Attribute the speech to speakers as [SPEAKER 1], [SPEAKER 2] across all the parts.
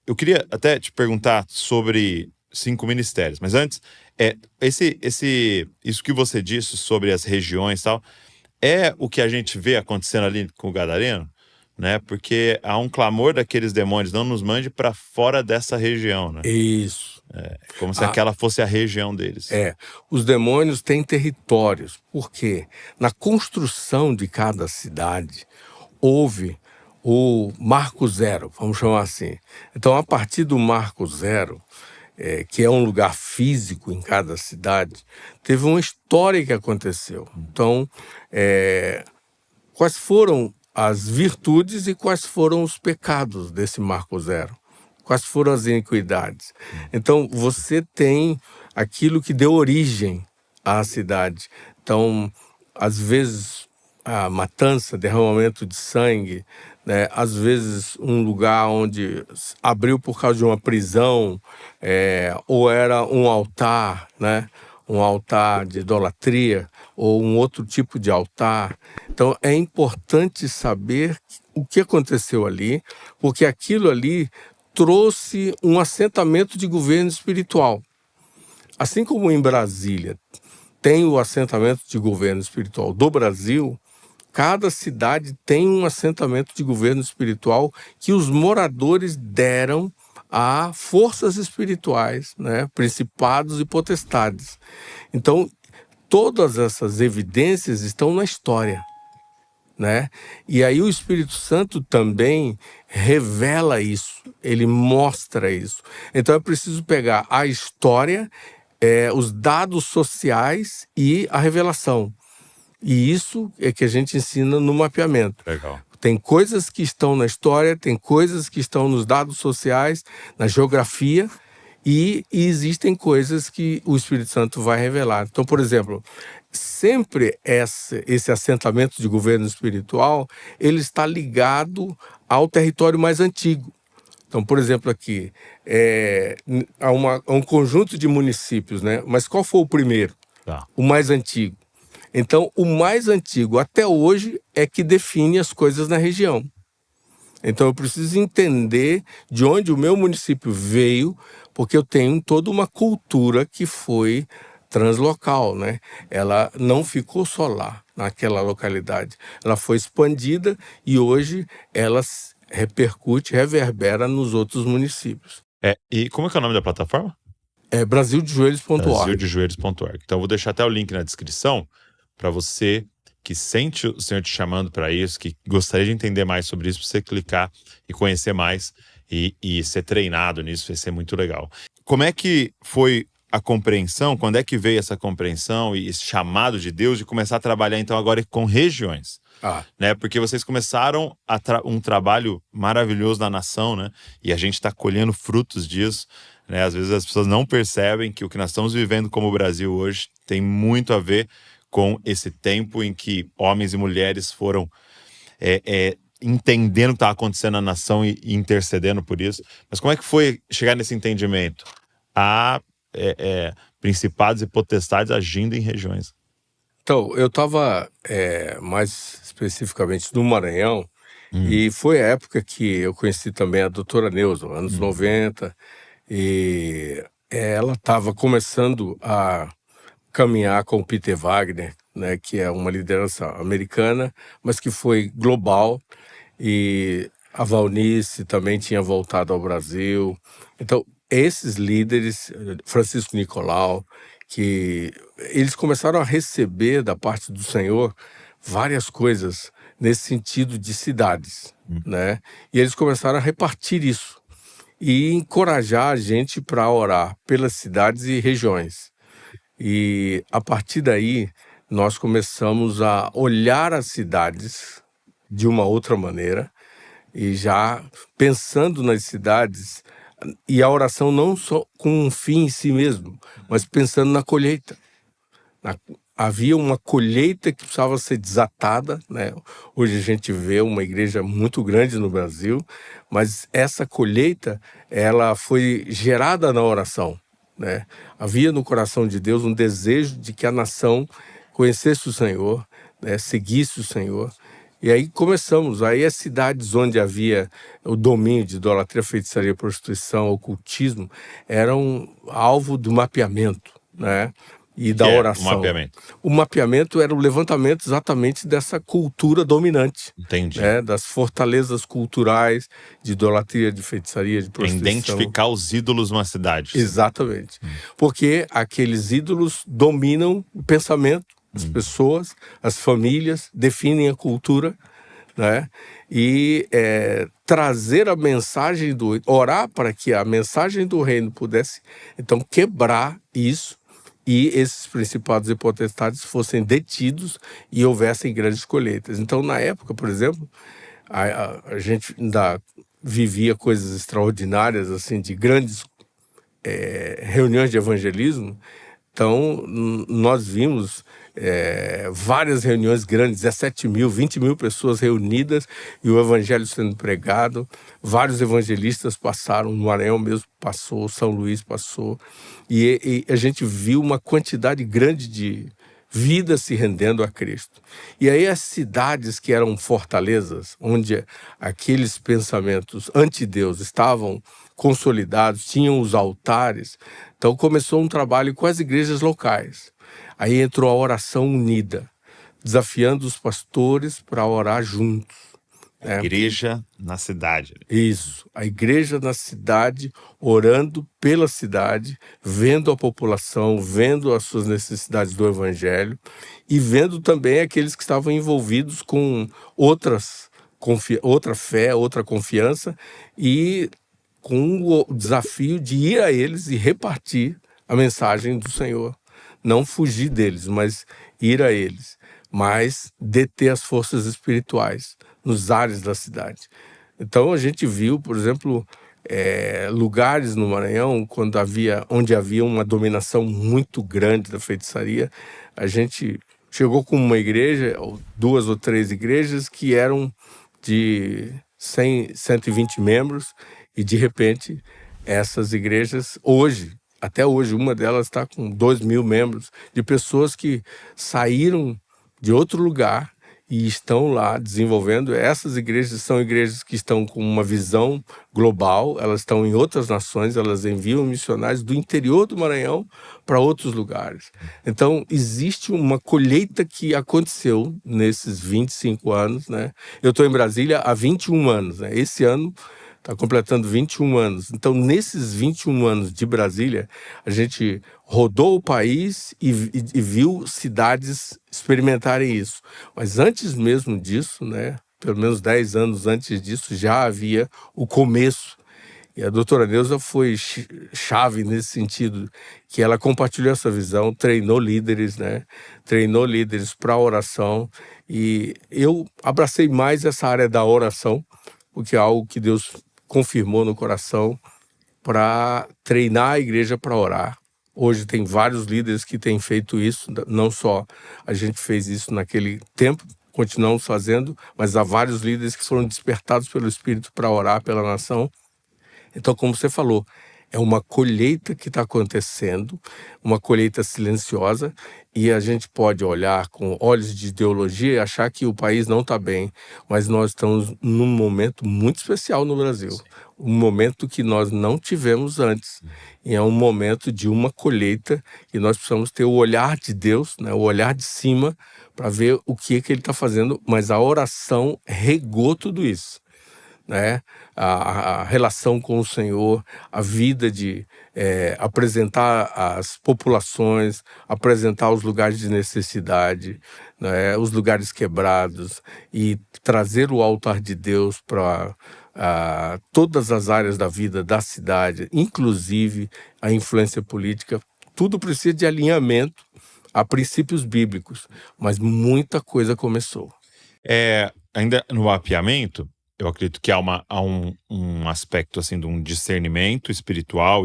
[SPEAKER 1] Eu queria até te perguntar sobre 5 ministérios, mas antes, isso que você disse sobre as regiões e tal, é o que a gente vê acontecendo ali com o Gadareno, né? Porque há um clamor daqueles demônios, não nos mande para fora dessa região, né?
[SPEAKER 2] Isso.
[SPEAKER 1] Como se aquela fosse a região deles.
[SPEAKER 2] Os demônios têm territórios, porque na construção de cada cidade houve o marco zero, vamos chamar assim. Então, a partir do marco zero, que é um lugar físico em cada cidade, teve uma história que aconteceu. Então, quais foram as virtudes e quais foram os pecados desse marco zero? Quais foram as iniquidades? Então, você tem aquilo que deu origem à cidade. Então, às vezes, a matança, derramamento de sangue, né? Às vezes um lugar onde abriu por causa de uma prisão, ou era um altar, né? Um altar de idolatria, ou um outro tipo de altar. Então, é importante saber o que aconteceu ali, porque aquilo ali trouxe um assentamento de governo espiritual. Assim como em Brasília tem o assentamento de governo espiritual do Brasil, cada cidade tem um assentamento de governo espiritual que os moradores deram a forças espirituais, né? Principados e potestades. Então, todas essas evidências estão na história, né? E aí o Espírito Santo também revela isso, ele mostra isso. Então é preciso pegar a história, os dados sociais e a revelação. E isso é que a gente ensina no mapeamento.
[SPEAKER 1] Legal.
[SPEAKER 2] Tem coisas que estão na história, tem coisas que estão nos dados sociais, na geografia, e existem coisas que o Espírito Santo vai revelar. Então, por exemplo, sempre esse assentamento de governo espiritual, ele está ligado ao território mais antigo. Então, por exemplo, aqui, há um conjunto de municípios, né? Mas qual foi o primeiro?
[SPEAKER 1] Tá.
[SPEAKER 2] O mais antigo. Então, o mais antigo até hoje é que define as coisas na região. Então, eu preciso entender de onde o meu município veio, porque eu tenho toda uma cultura que foi translocal, né? Ela não ficou só lá, naquela localidade. Ela foi expandida e hoje ela repercute, reverbera nos outros municípios.
[SPEAKER 1] E como é que é o nome da plataforma?
[SPEAKER 2] É brasildejoelhos.org.
[SPEAKER 1] brasildejoelhos.org. Então, eu vou deixar até o link na descrição para você que sente o Senhor te chamando para isso, que gostaria de entender mais sobre isso, para você clicar e conhecer mais e ser treinado nisso, vai ser muito legal. Como é que foi a compreensão, quando é que veio essa compreensão e esse chamado de Deus de começar a trabalhar então agora com regiões? Né? Porque vocês começaram um trabalho maravilhoso na nação, né? E a gente está colhendo frutos disso, né? Às vezes as pessoas não percebem que o que nós estamos vivendo como Brasil hoje tem muito a ver com esse tempo em que homens e mulheres foram entendendo o que estava acontecendo na nação e intercedendo por isso. Mas como é que foi chegar nesse entendimento? Há principados e potestades agindo em regiões.
[SPEAKER 2] Então, eu estava mais especificamente no Maranhão, e foi a época que eu conheci também a doutora Neuza, anos 90, e ela estava começando a caminhar com o Peter Wagner, né, que é uma liderança americana, mas que foi global, e a Valnice também tinha voltado ao Brasil. Então, esses líderes, Francisco Nicolau, que eles começaram a receber da parte do Senhor várias coisas nesse sentido de cidades, né? E eles começaram a repartir isso e encorajar a gente para orar pelas cidades e regiões. E a partir daí, nós começamos a olhar as cidades de uma outra maneira e já pensando nas cidades, e a oração não só com um fim em si mesmo, mas pensando na colheita. Havia uma colheita que precisava ser desatada, né? Hoje a gente vê uma igreja muito grande no Brasil, mas essa colheita, ela foi gerada na oração, né? Havia no coração de Deus um desejo de que a nação conhecesse o Senhor, né? Seguisse o Senhor. E aí começamos, aí as cidades onde havia o domínio de idolatria, feitiçaria, prostituição, ocultismo, eram alvo do mapeamento, né? E
[SPEAKER 1] Que
[SPEAKER 2] da
[SPEAKER 1] é o
[SPEAKER 2] oração.
[SPEAKER 1] mapeamento.
[SPEAKER 2] O mapeamento era o levantamento exatamente dessa cultura dominante,
[SPEAKER 1] Entendi.
[SPEAKER 2] né? Das fortalezas culturais de idolatria, de feitiçaria, de
[SPEAKER 1] É
[SPEAKER 2] prostituição.
[SPEAKER 1] identificar os ídolos numa cidade.
[SPEAKER 2] Exatamente. Porque aqueles ídolos dominam o pensamento das pessoas, as famílias, definem a cultura, né? E trazer a mensagem orar para que a mensagem do reino pudesse, então, quebrar isso e esses principados e potestades fossem detidos e houvessem grandes colheitas. Então, na época, por exemplo, a gente ainda vivia coisas extraordinárias, assim, de grandes reuniões de evangelismo. Então, nós vimos várias reuniões grandes, 17 mil, 20 mil pessoas reunidas e o evangelho sendo pregado. Vários evangelistas passaram, no Maranhão mesmo passou, São Luís passou. E a gente viu uma quantidade grande de vidas se rendendo a Cristo. E aí as cidades que eram fortalezas, onde aqueles pensamentos anti-Deus estavam consolidados, tinham os altares. Então começou um trabalho com as igrejas locais. Aí entrou a oração unida, desafiando os pastores para orar juntos.
[SPEAKER 1] Igreja na cidade.
[SPEAKER 2] Isso, a igreja na cidade, orando pela cidade, vendo a população, vendo as suas necessidades do evangelho e vendo também aqueles que estavam envolvidos com outra fé, outra confiança e com o desafio de ir a eles e repartir a mensagem do Senhor. Não fugir deles, mas ir a eles. Mas deter as forças espirituais nos ares da cidade. Então a gente viu, por exemplo, lugares no Maranhão onde havia uma dominação muito grande da feitiçaria. A gente chegou com uma igreja, 2 ou 3 igrejas que eram de 100, 120 membros e de repente essas igrejas até hoje, uma delas está com 2.000 membros de pessoas que saíram de outro lugar e estão lá desenvolvendo. Essas igrejas são igrejas que estão com uma visão global, elas estão em outras nações, elas enviam missionários do interior do Maranhão para outros lugares. Então, existe uma colheita que aconteceu nesses 25 anos, né? Eu estou em Brasília há 21 anos, né? Esse ano está completando 21 anos. Então, nesses 21 anos de Brasília, a gente rodou o país e viu cidades experimentarem isso. Mas antes mesmo disso, né, pelo menos 10 anos antes disso, já havia o começo. E a doutora Neuza foi chave nesse sentido, que ela compartilhou essa visão, treinou líderes, né? Treinou líderes para a oração. E eu abracei mais essa área da oração, porque é algo que Deus confirmou no coração para treinar a igreja para orar. Hoje tem vários líderes que têm feito isso, não só a gente fez isso naquele tempo, continuamos fazendo, mas há vários líderes que foram despertados pelo Espírito para orar pela nação. Então, como você falou, é uma colheita que está acontecendo, uma colheita silenciosa, e a gente pode olhar com olhos de ideologia e achar que o país não está bem, mas nós estamos num momento muito especial no Brasil, um momento que nós não tivemos antes, e é um momento de uma colheita, e nós precisamos ter o olhar de Deus, né, o olhar de cima, para ver o que Ele está fazendo, mas a oração regou tudo isso. Né? A relação com o Senhor, a vida de apresentar as populações, apresentar os lugares de necessidade, né? Os lugares quebrados e trazer o altar de Deus para todas as áreas da vida da cidade, inclusive a influência política. Tudo precisa de alinhamento a princípios bíblicos, mas muita coisa começou.
[SPEAKER 1] Ainda no mapeamento, eu acredito que há um aspecto assim de um discernimento espiritual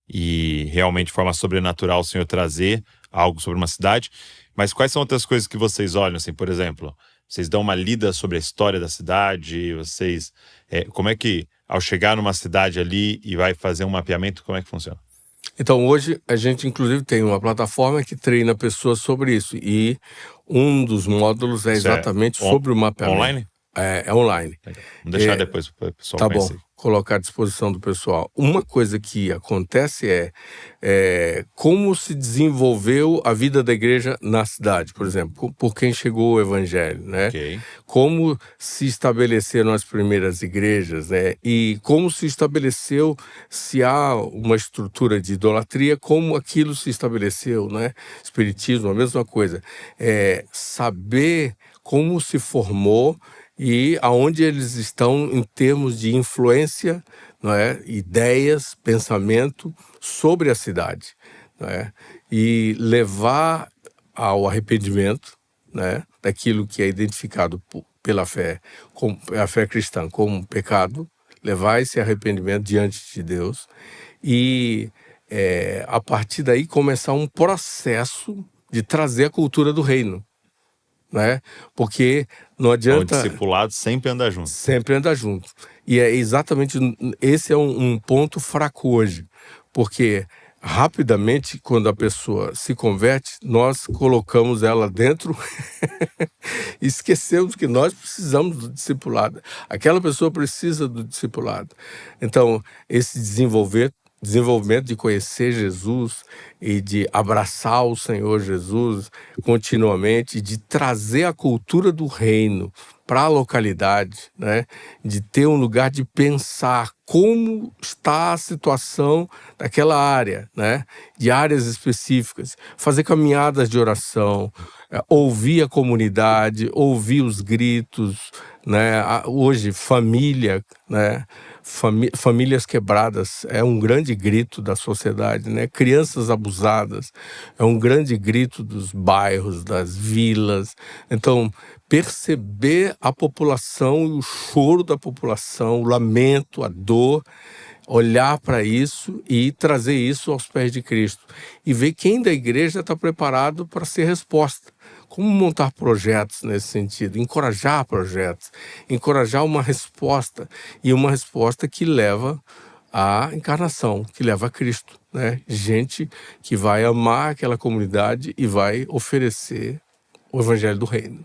[SPEAKER 1] e realmente de forma sobrenatural o Senhor trazer algo sobre uma cidade. Mas quais são outras coisas que vocês olham, assim, por exemplo, vocês dão uma lida sobre a história da cidade, como é que ao chegar numa cidade ali e vai fazer um mapeamento, como é que funciona?
[SPEAKER 2] Então, hoje, a gente, inclusive, tem uma plataforma que treina pessoas sobre isso. E um dos módulos é
[SPEAKER 1] Isso é
[SPEAKER 2] exatamente sobre o mapeamento.
[SPEAKER 1] online?
[SPEAKER 2] É online.
[SPEAKER 1] Legal. Vamos deixar depois para o pessoal
[SPEAKER 2] Tá bom,
[SPEAKER 1] conhecer.
[SPEAKER 2] colocar à disposição do pessoal. Uma coisa que acontece é como se desenvolveu a vida da igreja na cidade, por exemplo, por quem chegou o evangelho, né?
[SPEAKER 1] Ok.
[SPEAKER 2] Como se estabeleceram as primeiras igrejas, né? E como se estabeleceu, se há uma estrutura de idolatria, como aquilo se estabeleceu, né? Espiritismo, a mesma coisa. Saber como se formou e aonde eles estão em termos de influência, não é? Ideias, pensamento sobre a cidade, não é? E levar ao arrependimento, né? Daquilo que é identificado pela fé, como a fé cristã, como pecado, levar esse arrependimento diante de Deus e a partir daí começar um processo de trazer a cultura do reino, né? Porque não
[SPEAKER 1] O
[SPEAKER 2] adianta
[SPEAKER 1] discipulado sempre anda junto.
[SPEAKER 2] sempre andar junto. E é exatamente esse é um ponto fraco hoje, porque rapidamente, quando a pessoa se converte, nós colocamos ela dentro e esquecemos que nós precisamos do discipulado. Aquela pessoa precisa do discipulado. Então, esse desenvolvimento de conhecer Jesus e de abraçar o Senhor Jesus continuamente, de trazer a cultura do reino para a localidade, né? De ter um lugar de pensar como está a situação daquela área, né? De áreas específicas, fazer caminhadas de oração, ouvir a comunidade, ouvir os gritos, né? Hoje, família, né? Famílias quebradas é um grande grito da sociedade, né? Crianças abusadas é um grande grito dos bairros, das vilas. Então, perceber a população e o choro da população, o lamento, a dor, olhar para isso e trazer isso aos pés de Cristo. E ver quem da igreja está preparado para ser resposta. Como montar projetos nesse sentido, encorajar projetos, encorajar uma resposta, e uma resposta que leva à encarnação, que leva a Cristo, né? Gente que vai amar aquela comunidade e vai oferecer o evangelho do reino.